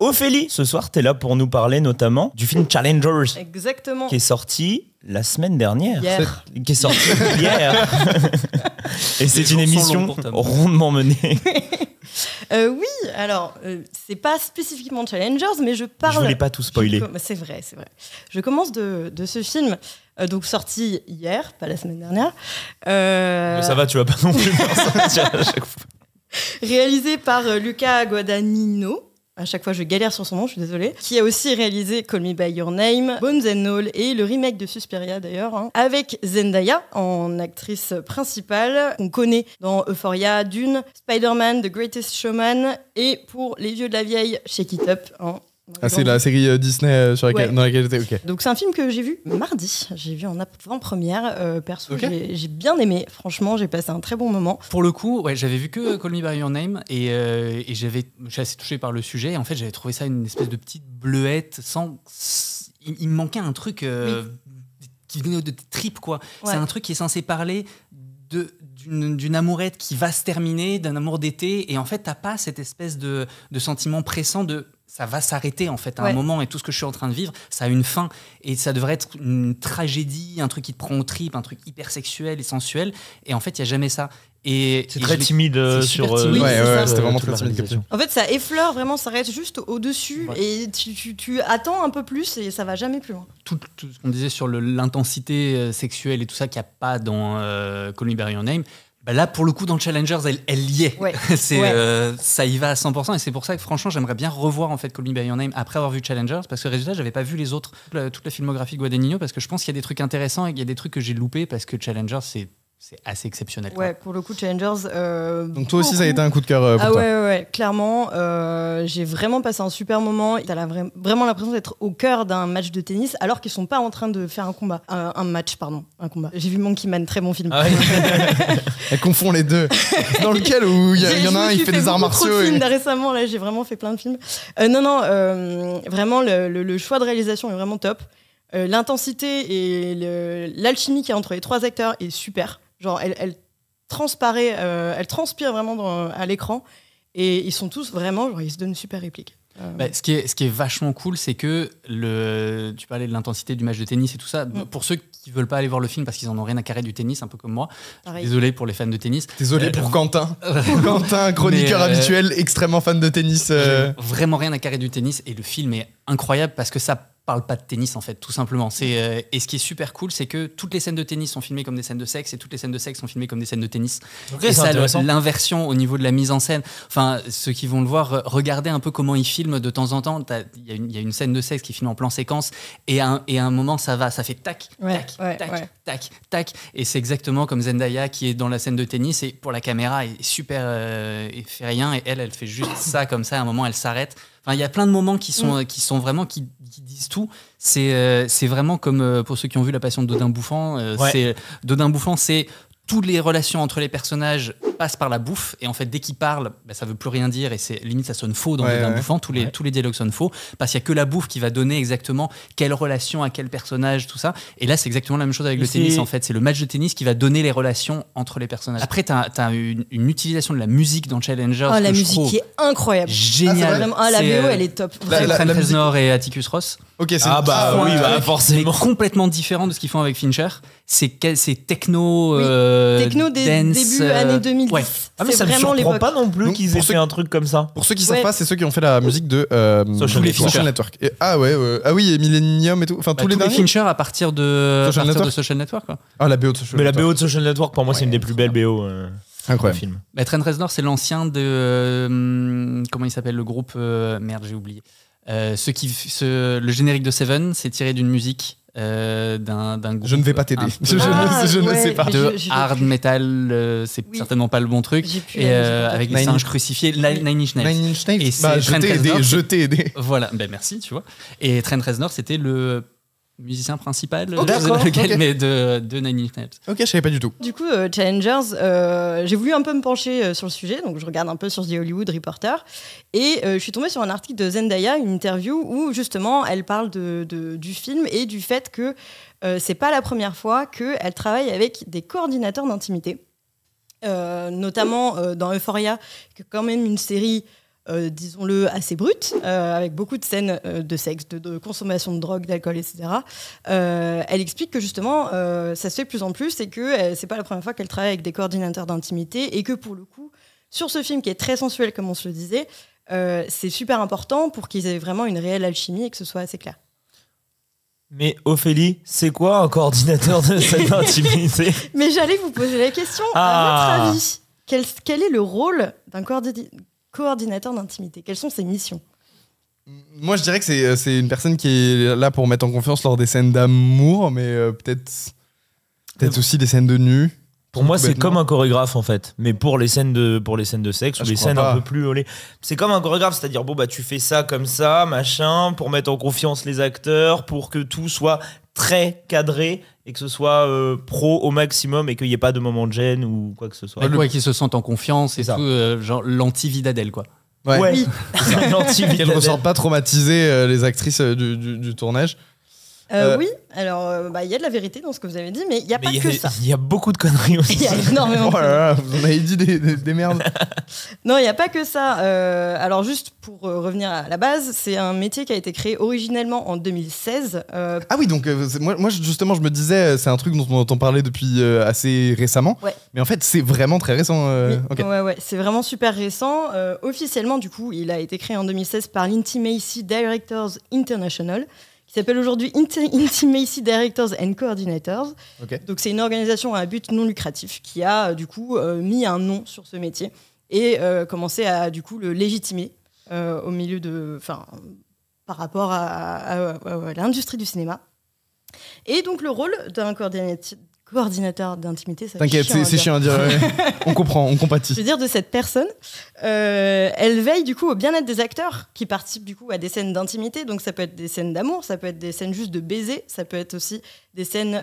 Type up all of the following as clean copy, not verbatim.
Ophélie, ce soir, t'es là pour nous parler notamment du film Challengers. Exactement. Qui est sorti la semaine dernière. Hier. Qui est sorti hier. Et c'est une émission rondement menée. Oui, alors, c'est pas spécifiquement Challengers, mais je parle... Je voulais pas tout spoiler. C'est vrai. Je commence de ce film, donc sorti hier, pas la semaine dernière. Mais ça va, tu vas pas non plus faire sortir à chaque fois. Réalisé par Luca Guadagnino. À chaque fois, je galère sur son nom, je suis désolée. Qui a aussi réalisé Call Me By Your Name, Bones and All et le remake de Suspiria d'ailleurs, avec Zendaya en actrice principale, qu'on connaît dans Euphoria, Dune, Spider-Man, The Greatest Showman et pour les vieux de la vieille, Shake It Up. C'est la série Disney dans laquelle j'étais. Okay. Donc c'est un film que j'ai vu mardi. J'ai vu en avant-première. Perso, j'ai bien aimé. Franchement, j'ai passé un très bon moment. Pour le coup, j'avais vu que Call Me By Your Name et je suis assez touché par le sujet. Et en fait, j'avais trouvé ça une espèce de petite bleuette il me manquait un truc qui venait de tes tripes, quoi. Ouais. C'est un truc qui est censé parler d'une amourette qui va se terminer, d'un amour d'été. Et en fait, t'as pas cette espèce de sentiment pressant de... ça va s'arrêter en fait à un moment et tout ce que je suis en train de vivre, ça a une fin et ça devrait être une tragédie, un truc qui te prend aux tripes, un truc hyper sexuel et sensuel et en fait il y a jamais ça. C'est très timide sur... Oui, c'était vraiment très timide. En fait ça effleure vraiment, ça reste juste au-dessus et tu attends un peu plus et ça va jamais plus loin. Tout ce qu'on disait sur l'intensité sexuelle et tout ça qu'il n'y a pas dans Call Me By Your Name, bah là, pour le coup, dans Challengers, elle y est. Ouais. Ça y va à 100%. Et c'est pour ça que, franchement, j'aimerais bien revoir en fait, Call Me By Your Name après avoir vu Challengers. Parce que, résultat, j'avais pas vu les autres, toute la filmographie de Guadagnino. Parce que je pense qu'il y a des trucs intéressants et qu'il y a des trucs que j'ai loupés. Parce que Challengers, c'est assez exceptionnel. Ouais, pour le coup, Challengers... Donc toi aussi, ça a été un coup de cœur pour toi. Ouais, clairement. J'ai vraiment passé un super moment. T'as vraiment l'impression d'être au cœur d'un match de tennis alors qu'ils sont pas en train de faire un combat. Un combat. J'ai vu Monkey Man, très bon film. Ah ouais. Elle confond les deux. Dans lequel où il y en a un, il fait des arts martiaux. Récemment, là, j'ai vraiment fait plein de films. Vraiment, le choix de réalisation est vraiment top. L'intensité et l'alchimie qu'il y a entre les trois acteurs est super. Genre, elle transparaît, elle transpire vraiment à l'écran. Et ils sont tous vraiment, genre, ils se donnent une super réplique. Ce qui est vachement cool, c'est que tu parlais de l'intensité du match de tennis et tout ça. Pour ceux qui veulent pas aller voir le film parce qu'ils en ont rien à carrer du tennis, un peu comme moi. Désolé pour les fans de tennis. Désolé pour Quentin. Quentin, chroniqueur habituel, extrêmement fan de tennis. Vraiment rien à carrer du tennis. Et le film est incroyable parce que ça parle pas de tennis en fait, tout simplement. Et ce qui est super cool, c'est que toutes les scènes de tennis sont filmées comme des scènes de sexe et toutes les scènes de sexe sont filmées comme des scènes de tennis. Et ça, l'inversion au niveau de la mise en scène. Enfin, ceux qui vont le voir, regardez un peu comment ils filment de temps en temps. Il y a une scène de sexe qui filme en plan séquence et à un moment ça fait tac, tac, tac. Et c'est exactement comme Zendaya qui est dans la scène de tennis et pour la caméra est super, elle fait rien et elle fait juste ça comme ça. À un moment elle s'arrête. Enfin, il y a plein de moments qui sont vraiment qui disent tout. C'est vraiment comme pour ceux qui ont vu La Passion de Dodin Bouffant. Dodin Bouffant, c'est toutes les relations entre les personnages passent par la bouffe et en fait dès qu'ils parlent ça veut plus rien dire et c'est limite ça sonne faux dans Dodin Bouffant. Tous les dialogues sonnent faux parce qu'il y a que la bouffe qui va donner exactement quelle relation à quel personnage, tout ça. Et là c'est exactement la même chose avec le tennis en fait. C'est le match de tennis qui va donner les relations entre les personnages. Après t'as une utilisation de la musique dans Challengers. La musique qui est incroyable. Génial. La VO elle est top. Trent Reznor et Atticus Ross. Ok, forcément. C'est complètement différent de ce qu'ils font avec Fincher. C'est techno, techno des dance, débuts années 2010. Ouais. Mais ça me surprend pas non plus qu'ils aient fait un truc comme ça. Pour ceux qui savent pas, c'est ceux qui ont fait la musique de Social Network. Et, ah oui, et Millennium et tout. Enfin, tous les derniers. Fincher à partir de Social Network. Quoi. Ah, la BO de Social Network. Mais la BO de Social Network, pour moi, c'est une des plus belles BO. Incroyable. Film. Trent Reznor, c'est l'ancien de comment il s'appelle le groupe j'ai oublié. Le générique de Seven, c'est tiré d'une musique d'un groupe. Je ne vais pas t'aider. Je ne sais pas. De hard metal, c'est certainement pas le bon truc. Et avec les singes crucifiés, Nine Inch Nails. Et je t'ai aidé. Voilà, merci, tu vois. Et Trent Reznor, c'était le musicien principal mais de Nine Inch Nails. Ok, je savais pas du tout. Du coup, Challengers, j'ai voulu un peu me pencher sur le sujet, donc je regarde un peu sur The Hollywood Reporter, et je suis tombée sur un article de Zendaya, une interview où justement elle parle du film et du fait que c'est pas la première fois qu'elle travaille avec des coordinateurs d'intimité, notamment dans Euphoria, qui est quand même une série disons-le, assez brute, avec beaucoup de scènes de sexe, de consommation de drogue, d'alcool, etc. Elle explique que justement, ça se fait de plus en plus et que c'est pas la première fois qu'elle travaille avec des coordinateurs d'intimité et que pour le coup, sur ce film qui est très sensuel, comme on se le disait, c'est super important pour qu'ils aient vraiment une réelle alchimie et que ce soit assez clair. Mais Ophélie, c'est quoi un coordinateur de cette intimité? Mais j'allais vous poser la question, à votre avis, quel est le rôle d'un coordinateur d'intimité? Quelles sont ses missions? Moi, je dirais que c'est une personne qui est là pour mettre en confiance lors des scènes d'amour, mais peut-être aussi des scènes de nu. Pour moi, c'est comme un chorégraphe en fait, mais pour les scènes de sexe ou les scènes un peu plus olé. C'est comme un chorégraphe, c'est-à-dire bon bah tu fais ça comme ça, machin, pour mettre en confiance les acteurs, pour que tout soit très cadré et que ce soit pro au maximum et qu'il n'y ait pas de moment de gêne ou quoi que ce soit. Ouais, qu'ils se sentent en confiance et tout, genre l'anti-vie d'Adèle quoi. Ouais. Oui. Qu'elles ne ressortent pas traumatisées les actrices du tournage. Oui, alors il y a de la vérité dans ce que vous avez dit, mais il n'y a pas que ça. Il y a beaucoup de conneries aussi. Il y a énormément de Oh là là, vous en avez dit des merdes. Non, il n'y a pas que ça. Alors juste pour revenir à la base, c'est un métier qui a été créé originellement en 2016. Ah oui, donc moi justement je me disais, c'est un truc dont on entend parler depuis assez récemment. Ouais. Mais en fait c'est vraiment très récent. Oui, okay. ouais, c'est vraiment super récent. Officiellement, du coup, il a été créé en 2016 par l'Intimacy Directors International, qui s'appelle aujourd'hui Intimacy Directors and Coordinators. Okay. Donc c'est une organisation à but non lucratif qui a du coup mis un nom sur ce métier et commencé à du coup le légitimer au milieu par rapport à l'industrie du cinéma. Et donc le rôle d'un coordinateur d'intimité, t'inquiète, c'est chiant à dire. Ouais. On comprend, on compatit. Je veux dire, de cette personne, elle veille du coup au bien-être des acteurs qui participent du coup à des scènes d'intimité. Donc ça peut être des scènes d'amour, ça peut être des scènes juste de baiser, ça peut être aussi des scènes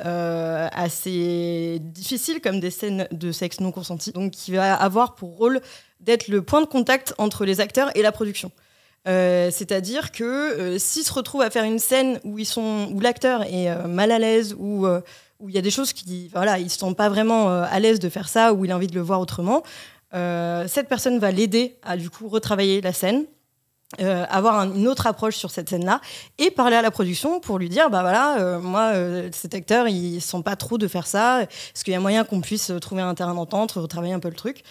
assez difficiles comme des scènes de sexe non consenti. Donc qui va avoir pour rôle d'être le point de contact entre les acteurs et la production. C'est-à-dire que s'ils se retrouvent à faire une scène où l'acteur est mal à l'aise ou où il y a des choses qui ils se sentent pas vraiment à l'aise de faire ça, ou il a envie de le voir autrement, cette personne va l'aider à du coup retravailler la scène, avoir une autre approche sur cette scène-là et parler à la production pour lui dire moi cet acteur il sent pas trop de faire ça, est-ce qu'il y a moyen qu'on puisse trouver un terrain d'entente, retravailler un peu le truc.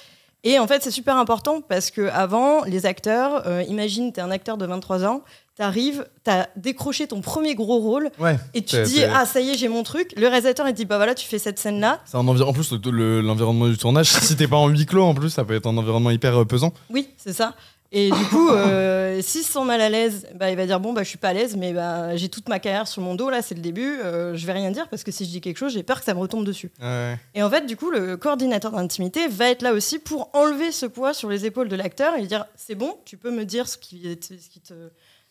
Et en fait c'est super important parce que avant les acteurs, imagine t'es un acteur de 23 ans, t'arrives, t'as décroché ton premier gros rôle et tu te dis ça y est j'ai mon truc. Le réalisateur il te dit voilà tu fais cette scène là. C'est un en plus l'environnement du tournage, si t'es pas en huis clos en plus ça peut être un environnement hyper pesant. Oui c'est ça. Et du coup s'ils se sentent mal à l'aise, il va dire je suis pas à l'aise mais j'ai toute ma carrière sur mon dos là, c'est le début, je vais rien dire parce que si je dis quelque chose j'ai peur que ça me retombe dessus. Et en fait du coup le coordinateur d'intimité va être là aussi pour enlever ce poids sur les épaules de l'acteur et lui dire c'est bon, tu peux me dire ce qui te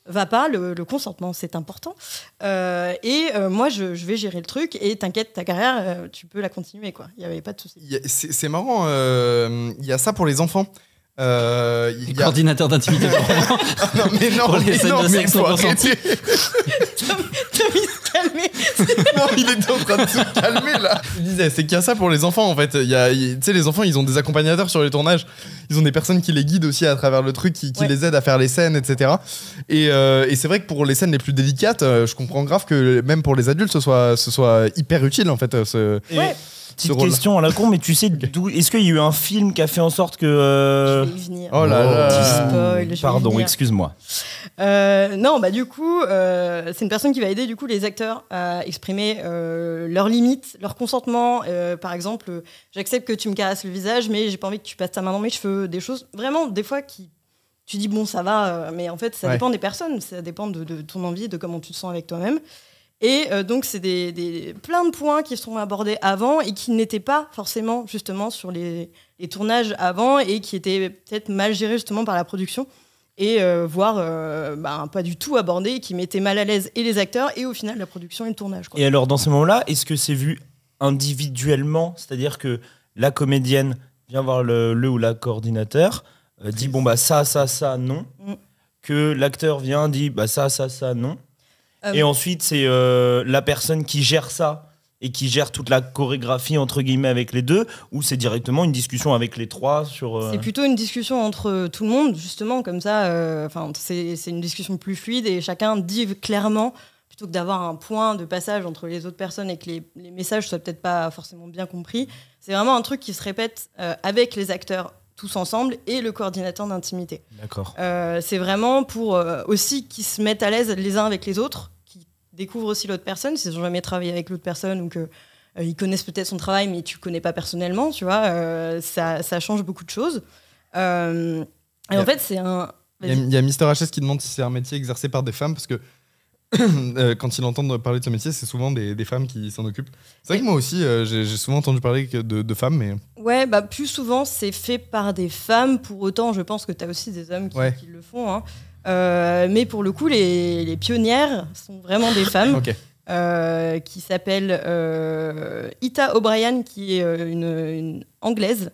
va pas, le consentement c'est important moi je vais gérer le truc et t'inquiète ta carrière tu peux la continuer quoi, il y avait pas de souci. C'est marrant, il y a ça pour les enfants. Coordinateur d'intimité non, mais non, pour les scènes de sexe non consenties. Tommy se calmer. Non, il est en train de se calmer là. Je disais, c'est qu'il y a ça pour les enfants en fait. Tu sais, les enfants ils ont des accompagnateurs sur les tournages. Ils ont des personnes qui les guident aussi à travers le truc, qui les aident à faire les scènes, etc. Et c'est vrai que pour les scènes les plus délicates, je comprends grave que même pour les adultes ce soit hyper utile en fait. Petite question à la con, mais tu sais d'où est-ce qu'il y a eu un film qui a fait en sorte que Je vais y venir. Oh là là. Spoil, pardon, excuse-moi. Non, du coup, c'est une personne qui va aider du coup les acteurs à exprimer leurs limites, leur consentement. Par exemple, j'accepte que tu me caresses le visage, mais j'ai pas envie que tu passes ta main dans mes cheveux. Des choses vraiment des fois qui tu dis bon ça va, mais en fait ça dépend des personnes, ça dépend de ton envie, de comment tu te sens avec toi-même. Et donc, c'est plein de points qui sont abordés avant et qui n'étaient pas forcément justement sur les tournages avant et qui étaient peut-être mal gérés justement par la production et voire pas du tout abordés, qui mettaient mal à l'aise et les acteurs et au final la production et le tournage. Quoi. Et alors, dans ces moments-là, est-ce que c'est vu individuellement? C'est-à-dire que la comédienne vient voir le ou la coordinateur, dit ça, non. Que l'acteur vient, dit ça, non. Et ensuite, c'est la personne qui gère ça et qui gère toute la chorégraphie entre guillemets avec les deux, ou c'est directement une discussion avec les trois sur C'est plutôt une discussion entre tout le monde, justement, comme ça, c'est une discussion plus fluide et chacun dit clairement, plutôt que d'avoir un point de passage entre les autres personnes et que les messages soient peut-être pas forcément bien compris. C'est vraiment un truc qui se répète avec les acteurs tous ensemble et le coordinateur d'intimité. D'accord. C'est vraiment pour aussi qu'ils se mettent à l'aise les uns avec les autres, qu'ils découvrent aussi l'autre personne, s'ils n'ont jamais travaillé avec l'autre personne ou qu'ils connaissent peut-être son travail mais tu ne connais pas personnellement, tu vois, ça change beaucoup de choses. Et en fait, c'est un... Il y a Mister HS qui demande si c'est un métier exercé par des femmes, parce que quand ils entendent parler de ce métier, c'est souvent des femmes qui s'en occupent. C'est vrai que moi aussi, j'ai souvent entendu parler de femmes, mais... Ouais, plus souvent, c'est fait par des femmes. Pour autant, je pense que tu as aussi des hommes qui le font. Hein. Mais pour le coup, les pionnières sont vraiment des femmes. Ok. Qui s'appelle Ita O'Brien, qui est une Anglaise,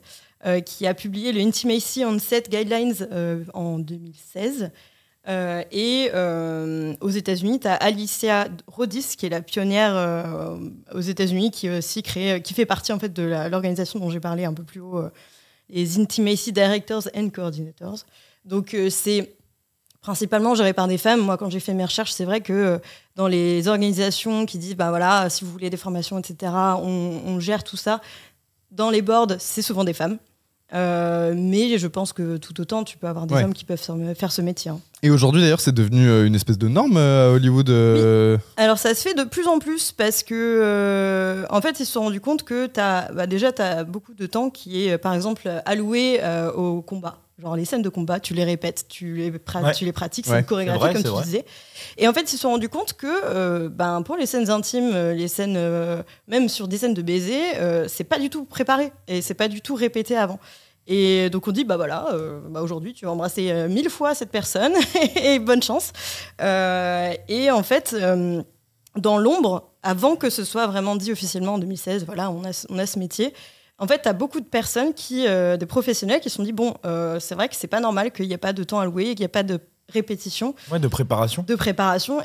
qui a publié le Intimacy on Set Guidelines en 2016. Et aux États-Unis, tu as Alicia Rodis, qui est la pionnière aux États-Unis, qui fait partie en fait de l'organisation dont j'ai parlé un peu plus haut, les Intimacy Directors and Coordinators. Donc c'est principalement géré par des femmes. Moi, quand j'ai fait mes recherches, c'est vrai que dans les organisations qui disent, voilà, si vous voulez des formations, etc., on gère tout ça. Dans les boards, c'est souvent des femmes. Mais je pense que tout autant, tu peux avoir des hommes qui peuvent faire ce métier. Hein. Et aujourd'hui, d'ailleurs, c'est devenu une espèce de norme à Hollywood. Oui. Alors, ça se fait de plus en plus parce que, en fait, ils se sont rendus compte que déjà, tu as beaucoup de temps qui est, par exemple, alloué au combat. Genre, les scènes de combat, tu les répètes, tu les pratiques, c'est une chorégraphie, comme tu disais. Et en fait, ils se sont rendus compte que pour les scènes intimes, les scènes, même sur des scènes de baiser, c'est pas du tout préparé et c'est pas du tout répété avant. Et donc on dit aujourd'hui tu vas embrasser 1000 fois cette personne et bonne chance. Et en fait, dans l'ombre, avant que ce soit vraiment dit officiellement en 2016, voilà, on a ce métier. En fait, tu as beaucoup de personnes des professionnels qui se sont dit c'est vrai que c'est pas normal qu'il n'y ait pas de temps alloué, qu'il n'y ait pas de répétition. Ouais, de préparation.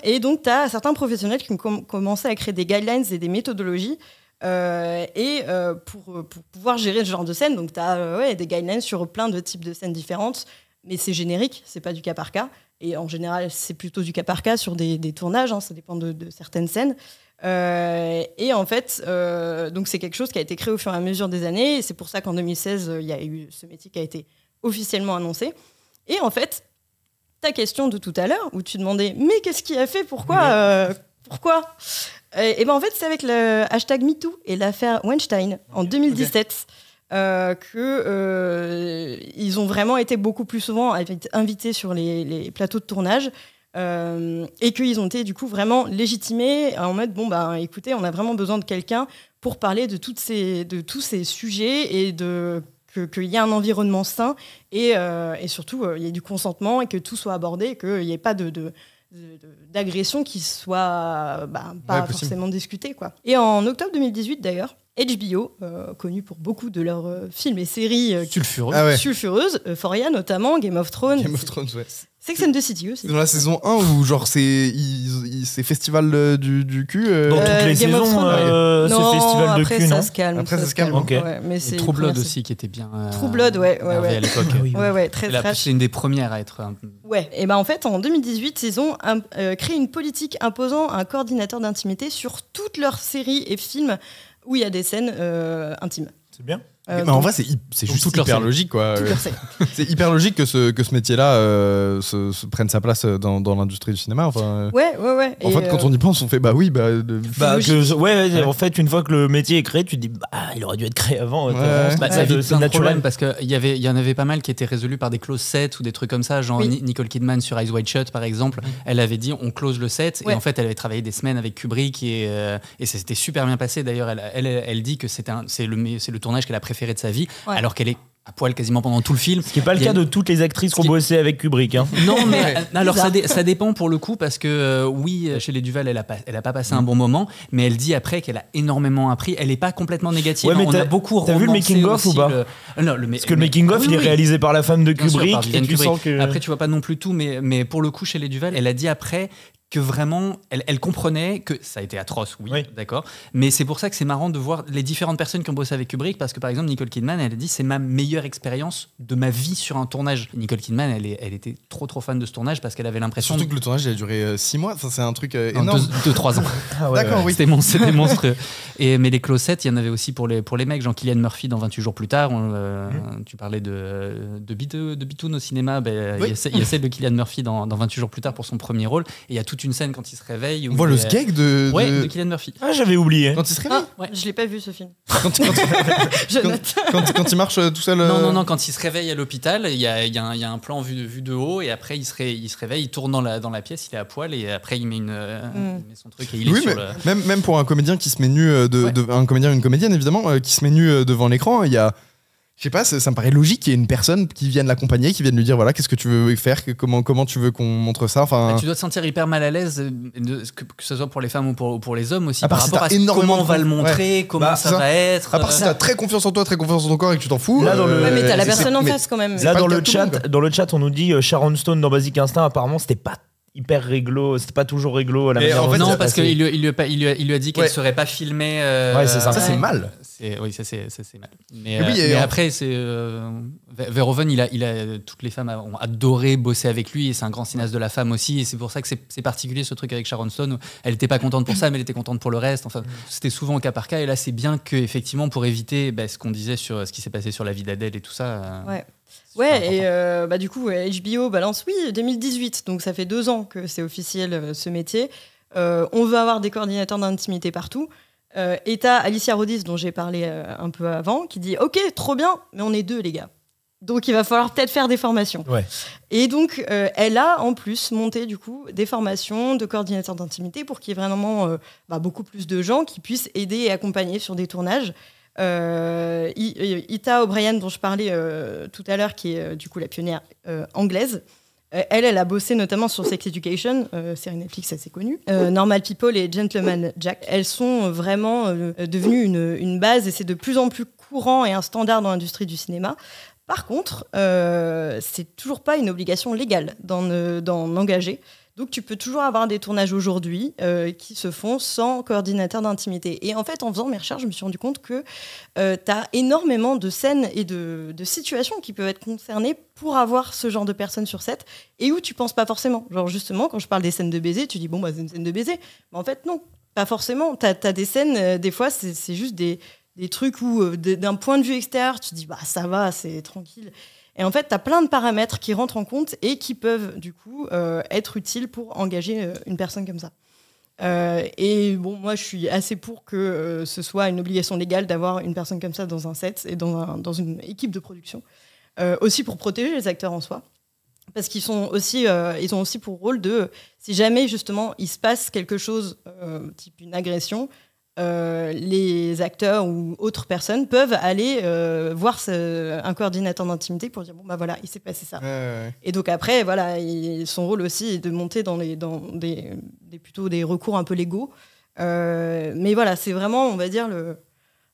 Et donc, tu as certains professionnels qui ont commencé à créer des guidelines et des méthodologies pour pouvoir gérer ce genre de scène. Donc, tu as des guidelines sur plein de types de scènes différentes, mais c'est générique, c'est pas du cas par cas. Et en général, c'est plutôt du cas par cas sur des tournages, hein, ça dépend de certaines scènes. Et en fait, donc c'est quelque chose qui a été créé au fur et à mesure des années. Et c'est pour ça qu'en 2016, il y a eu ce métier qui a été officiellement annoncé. Et en fait, ta question de tout à l'heure, où tu demandais « Mais qu'est-ce qui a fait ? Pourquoi ?» Et ben en fait, c'est avec le hashtag MeToo et l'affaire Weinstein en 2017 ils ont vraiment été beaucoup plus souvent invités sur les plateaux de tournage. Et qu'ils ont été du coup vraiment légitimés en mode écoutez, on a vraiment besoin de quelqu'un pour parler de tous ces sujets et qu'il y ait un environnement sain et surtout il y ait du consentement et que tout soit abordé, qu'il n'y ait pas d'agression qui soit pas forcément discutée, quoi. Et en octobre 2018 d'ailleurs, HBO, connu pour beaucoup de leurs films et séries sulfureuses, Euphoria notamment, Game of Thrones, ouais. Sex and the City aussi. Dans la saison 1 où genre c'est festival du cul. Dans toutes les saisons, c'est festival de cul, non ? Après ça se calme. Okay. Ouais, mais c'est True Blood aussi qui était bien. True Blood, ouais. À l'époque. Ouais, très trash. C'est une des premières à être. Ouais. Et en fait, en 2018, ils ont créé une politique imposant un coordinateur d'intimité sur toutes leurs séries et films où il y a des scènes intimes. C'est bien. Mais en vrai, c'est juste hyper logique, quoi. C'est hyper logique que ce métier-là se prenne sa place dans l'industrie du cinéma. Enfin, ouais. En fait, quand on y pense, on fait en fait, une fois que le métier est créé, tu te dis il aurait dû être créé avant. C'est naturel parce qu'il y en avait pas mal qui étaient résolus par des close sets ou des trups comme ça. Genre Nicole Kidman sur Eyes Wide Shut, par exemple, elle avait dit on close le set et en fait, elle avait travaillé des semaines avec Kubrick et ça s'était super bien passé. D'ailleurs, elle dit que c'est le tournage qu'elle a préféré de sa vie, alors qu'elle est à poil quasiment pendant tout le film. Ce qui n'est pas le cas de toutes les actrices qui ont bossé avec Kubrick. Hein. Non, mais alors ça dépend pour le coup, parce que Shelley Duvall, elle a pas passé un bon moment, mais elle dit après qu'elle a énormément appris. Elle n'est pas complètement négative. Ouais, mais on a beaucoup t'as vu le making-of ou pas Parce que le making-of, il est réalisé par la femme de Kubrick. Sûr, et tu sens que... Après, tu vois pas non plus tout, mais pour le coup, Shelley Duvall, elle a dit après que vraiment, elle comprenait que ça a été atroce, oui, d'accord. Mais c'est pour ça que c'est marrant de voir les différentes personnes qui ont bossé avec Kubrick, parce que par exemple, Nicole Kidman, elle a dit c'est ma meilleure expérience de ma vie sur un tournage. Nicole Kidman, elle était trop fan de ce tournage parce qu'elle avait l'impression. Surtout que le tournage, il a duré 6 mois, ça c'est un truc énorme. 2-3 ans. D'accord, oui. C'était monstrueux. Mais les closettes, il y en avait aussi pour les mecs, genre Cillian Murphy dans 28 jours plus tard. Tu parlais de Bitoun au cinéma, il y a celle de Cillian Murphy dans 28 jours plus tard pour son premier rôle. Et il y a toute une scène quand il se réveille. On voit le skeg de Cillian Murphy. Ah, j'avais oublié. Quand il se réveille. Je l'ai pas vu ce film. Quand il marche tout seul. Non, quand il se réveille à l'hôpital, il y a un plan vu de haut et après il se réveille, il tourne dans la pièce, il est à poil et après il met il met son truc et il est sur le... Même pour un comédien qui se met nu, un comédien, une comédienne évidemment, qui se met nu devant l'écran, il y a... Je sais pas, ça me paraît logique qu'il y ait une personne qui vienne l'accompagner, qui vienne lui dire voilà, qu'est-ce que tu veux faire, comment tu veux qu'on montre ça. Enfin, tu dois te sentir hyper mal à l'aise, que ce soit pour les femmes ou pour les hommes aussi, à part par si rapport à comment on va le montrer, comment ça va être. À part si t'as très confiance en toi, très confiance en ton corps et que tu t'en fous. Là, mais t'as la personne en face quand même. Là, dans le chat, on nous dit Sharon Stone dans Basic Instinct, apparemment, c'était pas hyper réglo, c'était pas toujours réglo à la manière. En fait, non, parce qu'il lui a dit qu'elle serait pas filmée. Ouais, c'est ça. Ça, c'est mal. Oui, ça c'est mal. Mais après, c'est Verhoeven, toutes les femmes ont adoré bosser avec lui et c'est un grand cinéaste de la femme aussi. Et c'est pour ça que c'est particulier ce truc avec Sharon Stone. Elle était pas contente pour ça, mais elle était contente pour le reste. Enfin, c'était souvent au cas par cas. Et là, c'est bien que effectivement pour éviter ce qu'on disait sur ce qui s'est passé sur la vie d'Adèle et tout ça. Ouais, et du coup, HBO balance, 2018, donc ça fait 2 ans que c'est officiel ce métier. On veut avoir des coordinateurs d'intimité partout. Et t'as Alicia Rodis, dont j'ai parlé un peu avant, qui dit « Ok, trop bien, mais on est 2, les gars. Donc il va falloir peut-être faire des formations. » Et donc, elle a en plus monté du coup des formations de coordinateurs d'intimité pour qu'il y ait vraiment beaucoup plus de gens qui puissent aider et accompagner sur des tournages. Ita O'Brien dont je parlais tout à l'heure qui est du coup la pionnière anglaise, elle a bossé notamment sur Sex Education, série Netflix assez connue, Normal People et Gentleman Jack. Elles sont vraiment devenues une base et c'est de plus en plus courant et un standard dans l'industrie du cinéma. Par contre, c'est toujours pas une obligation légale d'en engager. Donc tu peux toujours avoir des tournages aujourd'hui qui se font sans coordinateur d'intimité. Et en fait, en faisant mes recherches, je me suis rendu compte que tu as énormément de scènes et de situations qui peuvent être concernées pour avoir ce genre de personnes sur set et où tu penses pas forcément. Genre justement, quand je parle des scènes de baiser, tu dis c'est une scène de baiser. Mais en fait, non, pas forcément. Tu as des scènes, des fois, c'est juste des trucs où d'un point de vue extérieur, tu te dis ça va, c'est tranquille. Et en fait, tu as plein de paramètres qui rentrent en compte et qui peuvent, du coup, être utiles pour engager une personne comme ça. Et bon, moi, je suis assez pour que ce soit une obligation légale d'avoir une personne comme ça dans un set et dans une équipe de production. Aussi pour protéger les acteurs en soi. Parce qu'ils ont aussi pour rôle de, si jamais, justement, il se passe quelque chose, type une agression, les acteurs ou autres personnes peuvent aller voir un coordinateur d'intimité pour dire voilà, il s'est passé ça. Et donc après son rôle aussi est de monter dans plutôt des recours un peu légaux, mais voilà, c'est vraiment, on va dire,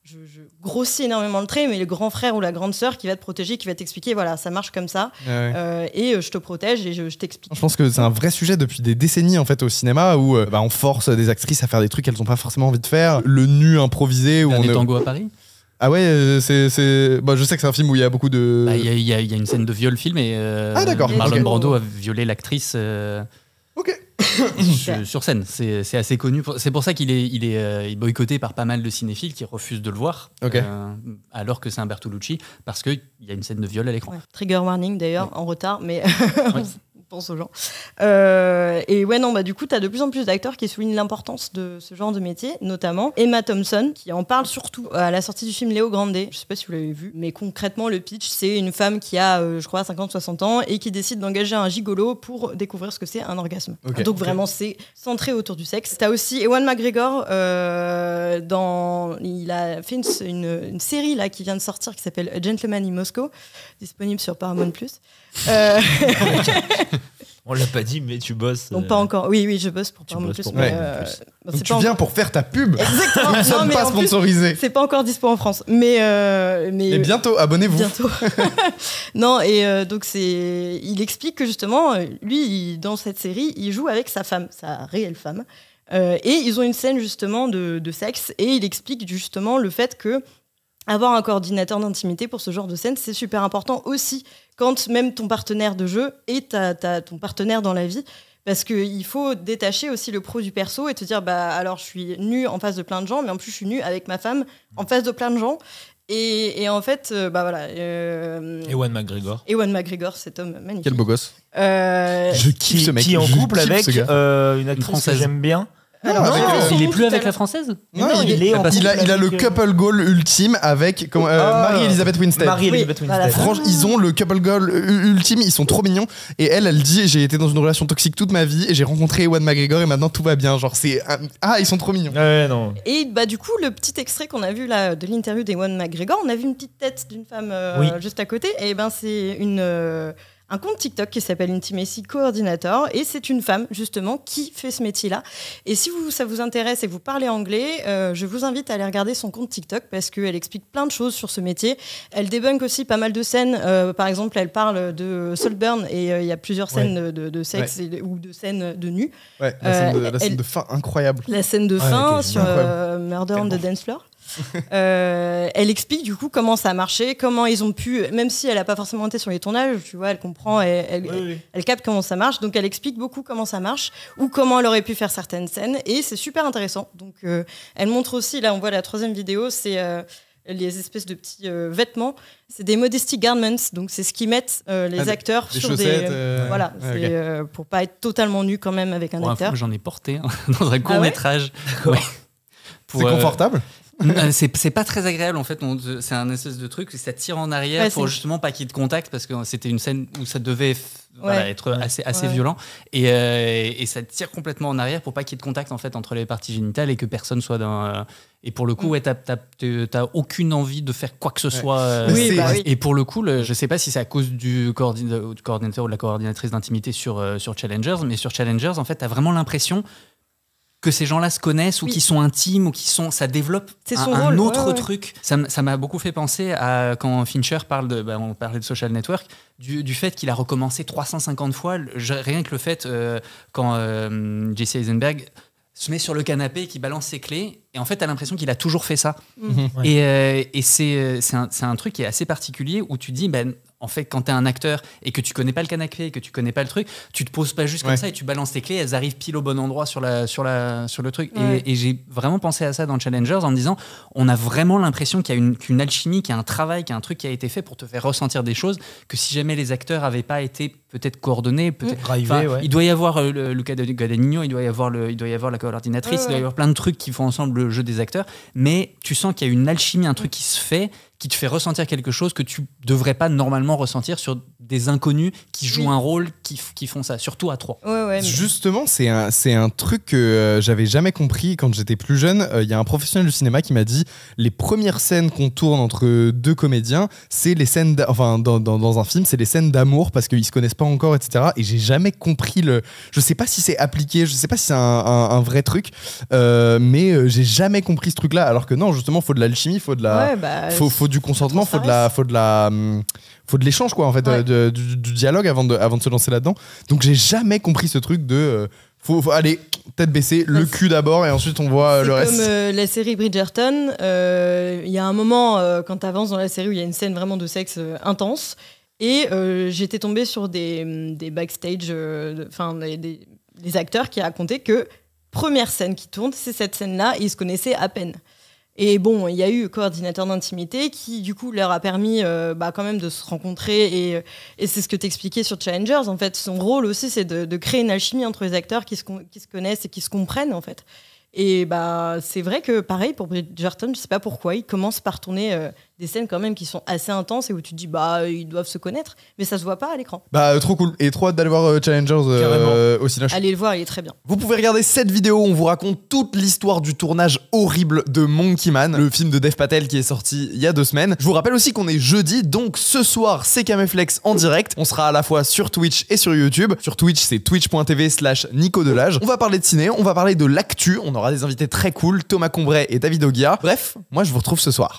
je grossis énormément le trait, mais le grand frère ou la grande sœur qui va te protéger, qui va t'expliquer, voilà, ça marche comme ça, et je te protège et je t'explique. Je pense que c'est un vrai sujet depuis des décennies en fait au cinéma où on force des actrices à faire des trucs qu'elles n'ont pas forcément envie de faire, le nu improvisé. Dernier Tango à Paris. Ah ouais, je sais que c'est un film où il y a beaucoup de... Il y a une scène de viol filmée. D'accord. Marlon Brando a violé l'actrice. Ok. sur scène, c'est assez connu. C'est pour ça qu'il est boycotté par pas mal de cinéphiles qui refusent de le voir, alors que c'est un Bertolucci, parce qu'il y a une scène de viol à l'écran. Trigger warning d'ailleurs, en retard, mais on pense aux gens. Et du coup, tu as de plus en plus d'acteurs qui soulignent l'importance de ce genre de métier, notamment Emma Thompson, qui en parle surtout à la sortie du film Léo Grande. Je sais pas si vous l'avez vu, mais concrètement, le pitch, c'est une femme qui a, je crois, 50-60 ans et qui décide d'engager un gigolo pour découvrir ce que c'est un orgasme. Donc vraiment, c'est centré autour du sexe. Tu as aussi Ewan McGregor, il a fait une série là, qui vient de sortir qui s'appelle A Gentleman in Moscow, disponible sur Paramount+. On l'a pas dit, mais tu bosses. Donc pas encore. Oui, je bosse pour Paramount+. Donc tu viens pour faire ta pub. Exactement. Nous ne sommes pas sponsorisés. C'est pas encore dispo en France, mais bientôt, abonnez-vous. Bientôt. Non, et donc il explique que justement, lui, dans cette série, il joue avec sa femme, sa réelle femme, et ils ont une scène justement de sexe, et il explique justement le fait que avoir un coordinateur d'intimité pour ce genre de scène, c'est super important aussi quand même ton partenaire de jeu est ton partenaire dans la vie. Parce qu'il faut détacher aussi le pro du perso et te dire, alors je suis nue en face de plein de gens, mais en plus je suis nue avec ma femme en face de plein de gens. Et en fait, voilà. Ewan McGregor. Ewan McGregor, cet homme magnifique. Quel beau gosse. Je kiffe ce mec. Qui est en couple avec une actrice que j'aime bien. Il est plus avec la française? Non, il a le couple goal ultime avec Mary-Elizabeth Winstead. Marie-Elizabeth Winstead. Franchement, ils ont le couple goal ultime, ils sont trop mignons. Et elle dit, j'ai été dans une relation toxique toute ma vie et j'ai rencontré Ewan McGregor et maintenant tout va bien. Genre ils sont trop mignons. Non. Et du coup, le petit extrait qu'on a vu là de l'interview d'Ewan McGregor, on a vu une petite tête d'une femme juste à côté. Et c'est un compte TikTok qui s'appelle Intimacy Coordinator, et c'est une femme justement qui fait ce métier-là. Et si ça vous intéresse et que vous parlez anglais, je vous invite à aller regarder son compte TikTok parce qu'elle explique plein de choses sur ce métier. Elle débunk aussi pas mal de scènes. Par exemple, elle parle de Saltburn et il y a plusieurs scènes de sexe ou de scènes de nu. Ouais, la scène de fin incroyable. La scène de fin sur Murder on the Dance Floor. Elle explique du coup comment ça a marché, comment ils ont pu, même si elle n'a pas forcément été sur les tournages, tu vois, elle comprend, elle capte comment ça marche, donc elle explique beaucoup comment ça marche ou comment elle aurait pu faire certaines scènes, et c'est super intéressant. Donc elle montre aussi, là on voit la troisième vidéo, c'est les espèces de petits vêtements, c'est des modesty garments, donc c'est ce qu'ils mettent les acteurs des sur chaussettes, voilà, c'est pour pas être totalement nu quand même avec un acteur. J'en ai porté dans un court métrage. C'est confortable. C'est pas très agréable en fait, c'est un espèce de truc, ça tire en arrière pour justement pas qu'il y ait de contact, parce que c'était une scène où ça devait être assez violent, et ça tire complètement en arrière pour pas qu'il y ait de contact en fait entre les parties génitales et que personne soit dans et pour le coup t'as aucune envie de faire quoi que ce soit. Et pour le coup je sais pas si c'est à cause du coordinateur ou de la coordinatrice d'intimité sur Challengers, mais sur Challengers en fait t'as vraiment l'impression que ces gens-là se connaissent ou qui sont intimes ou ça développe un autre truc. Ça m'a beaucoup fait penser à quand Fincher on parlait de Social Network, du fait qu'il a recommencé 350 fois, rien que le fait quand Jesse Eisenberg se met sur le canapé et qui balance ses clés, et en fait t'as l'impression qu'il a toujours fait ça. Et c'est un truc qui est assez particulier où tu dis en fait, quand t'es un acteur et que tu connais pas le canapé, que tu connais pas le truc, tu te poses pas juste comme ça et tu balances tes clés, elles arrivent pile au bon endroit sur le truc. Et j'ai vraiment pensé à ça dans Challengers en me disant, on a vraiment l'impression qu'il y a qu'une alchimie, qu'il y a un travail, qu'il y a un truc qui a été fait pour te faire ressentir des choses que si jamais les acteurs avaient pas été peut-être coordonnés, il doit y avoir Luca Guadagnino, il doit y avoir la coordinatrice, il doit y avoir plein de trucs qui font ensemble le jeu des acteurs, mais tu sens qu'il y a une alchimie, un truc qui se fait, qui te fait ressentir quelque chose que tu devrais pas normalement ressentir sur des inconnus qui jouent un rôle, qui font ça, surtout à 3. Justement, c'est un truc que j'avais jamais compris quand j'étais plus jeune. Il y a un professionnel du cinéma qui m'a dit les premières scènes qu'on tourne entre deux comédiens, c'est les scènes dans un film, c'est les scènes d'amour parce qu'ils se connaissent pas encore, etc. Et j'ai jamais compris je sais pas si c'est appliqué, je sais pas si c'est un vrai truc, mais j'ai jamais compris ce truc-là. Alors que non, justement, faut de l'alchimie, faut de la, faut du consentement, faut de l'échange quoi en fait, du dialogue avant de se lancer là-dedans. Donc j'ai jamais compris ce truc de faut aller tête baissée, le cul d'abord et ensuite on voit le reste. C'est comme la série Bridgerton, il y a un moment quand t'avances dans la série où il y a une scène vraiment de sexe intense, et j'étais tombée sur des backstage, des acteurs qui racontaient que première scène qui tourne, c'est cette scène-là, ils se connaissaient à peine. Et bon, il y a eu coordinateur d'intimité qui, du coup, leur a permis quand même de se rencontrer. Et c'est ce que t'expliquais sur Challengers. En fait, son rôle aussi, c'est de créer une alchimie entre les acteurs qui se connaissent et qui se comprennent, en fait. Et c'est vrai que, pareil, pour Bridgerton, je sais pas pourquoi, il commence par tourner des scènes quand même qui sont assez intenses et où tu te dis bah ils doivent se connaître, mais ça se voit pas à l'écran. Bah trop cool, et trop hâte d'aller voir Challengers au cinéma. Allez le voir, il est très bien. Vous pouvez regarder cette vidéo où on vous raconte toute l'histoire du tournage horrible de Monkey Man, le film de Dev Patel qui est sorti il y a 2 semaines. Je vous rappelle aussi qu'on est jeudi, donc ce soir c'est Caméflex en direct. On sera à la fois sur Twitch et sur YouTube. Sur Twitch c'est twitch.tv/NicoDelage. On va parler de ciné, on va parler de l'actu, on aura des invités très cool, Thomas Combray et David Ogia. Bref, moi je vous retrouve ce soir.